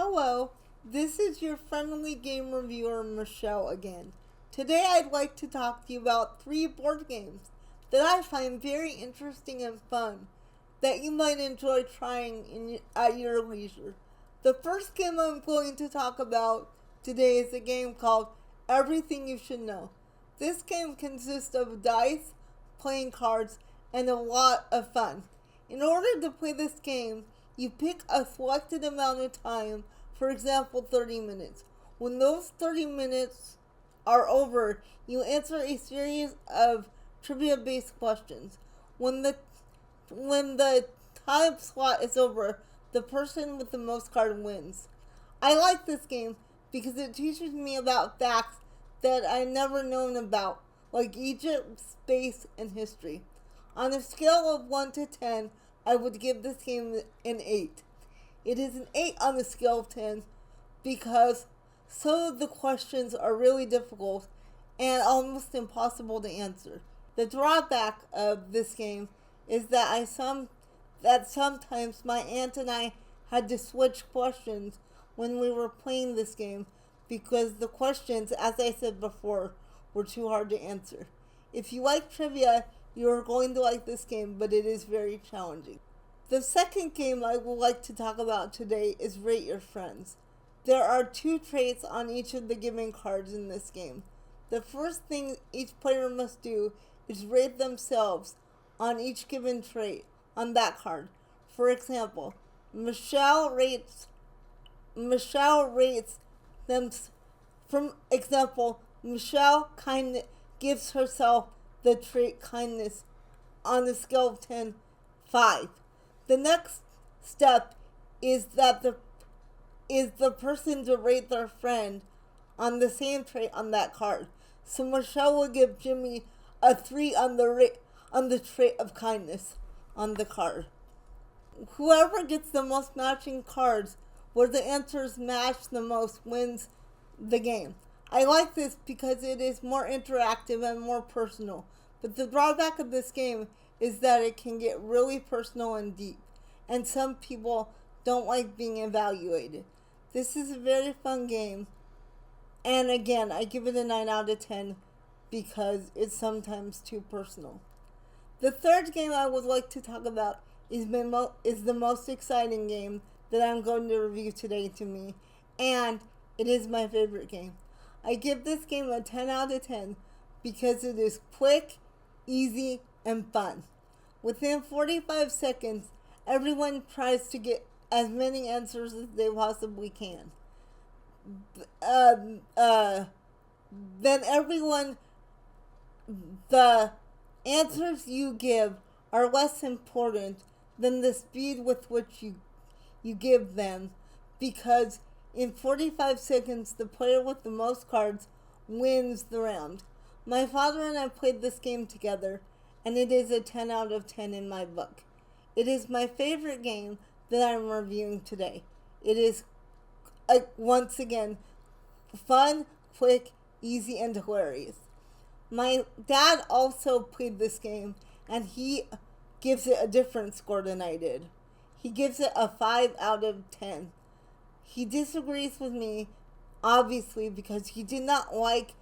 Hello, this is your friendly game reviewer Michelle again. Today I'd like to talk to you about 3 board games that I find very interesting and fun that you might enjoy trying at your leisure. The first game I'm going to talk about today is a game called Everything You Should Know. This game consists of dice, playing cards, and a lot of fun. In order to play this game, you pick a selected amount of time, for example 30 minutes. When those 30 minutes are over, you answer a series of trivia-based questions. When the time slot is over, the person with the most cards wins. I like this game because it teaches me about facts that I never known about, like Egypt, space, and history. On a scale of 1 to 10, I would give this game an 8. It is an 8 on the scale of 10 because some of the questions are really difficult and almost impossible to answer. The drawback of this game is that sometimes my aunt and I had to switch questions when we were playing this game because the questions, as I said before, were too hard to answer. If you like trivia, you're going to like this game, but it is very challenging. The second game I would like to talk about today is Rate Your Friends. There are 2 traits on each of the given cards in this game. The first thing each player must do is rate themselves on each given trait on that card. For example, Michelle rates them. Michelle gives herself the trait kindness on a scale of 10, 5. The next step is the person to rate their friend on the same trait on that card. So Michelle will give Jimmy a 3 on the trait of kindness on the card. Whoever gets the most matching cards where the answers match the most wins the game. I like this because it is more interactive and more personal, but the drawback of this game is that it can get really personal and deep, and some people don't like being evaluated. This is a very fun game, and again, I give it a 9 out of 10 because it's sometimes too personal. The third game I would like to talk about is the most exciting game that I'm going to review today to me, and it is my favorite game. I give this game a 10 out of 10 because it is quick, easy, and fun. Within 45 seconds, everyone tries to get as many answers as they possibly can. The answers you give are less important than the speed with which you give them, because in 45 seconds, the player with the most cards wins the round. My father and I played this game together, and it is a 10 out of 10 in my book. It is my favorite game that I'm reviewing today. It is, once again, fun, quick, easy, and hilarious. My dad also played this game, and he gives it a different score than I did. He gives it a 5 out of 10. He disagrees with me, obviously, because he did not like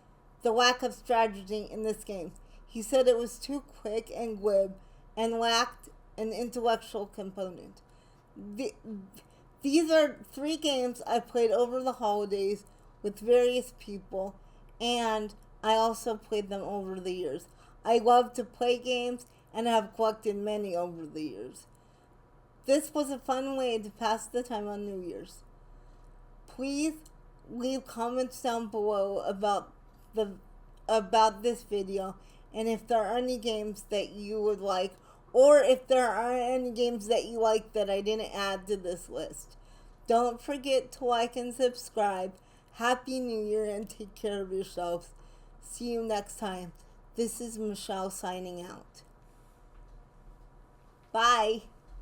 the lack of strategy in this game. He said it was too quick and glib and lacked an intellectual component. These are 3 games I played over the holidays with various people, and I also played them over the years. I love to play games and have collected many over the years. This was a fun way to pass the time on New Year's. Please leave comments down below about this video, and if there are any games that you would like, or if there are any games that you like that I didn't add to this list. Don't forget to like and subscribe. Happy New Year and take care of yourselves. See you next time. This is Michelle signing out. Bye.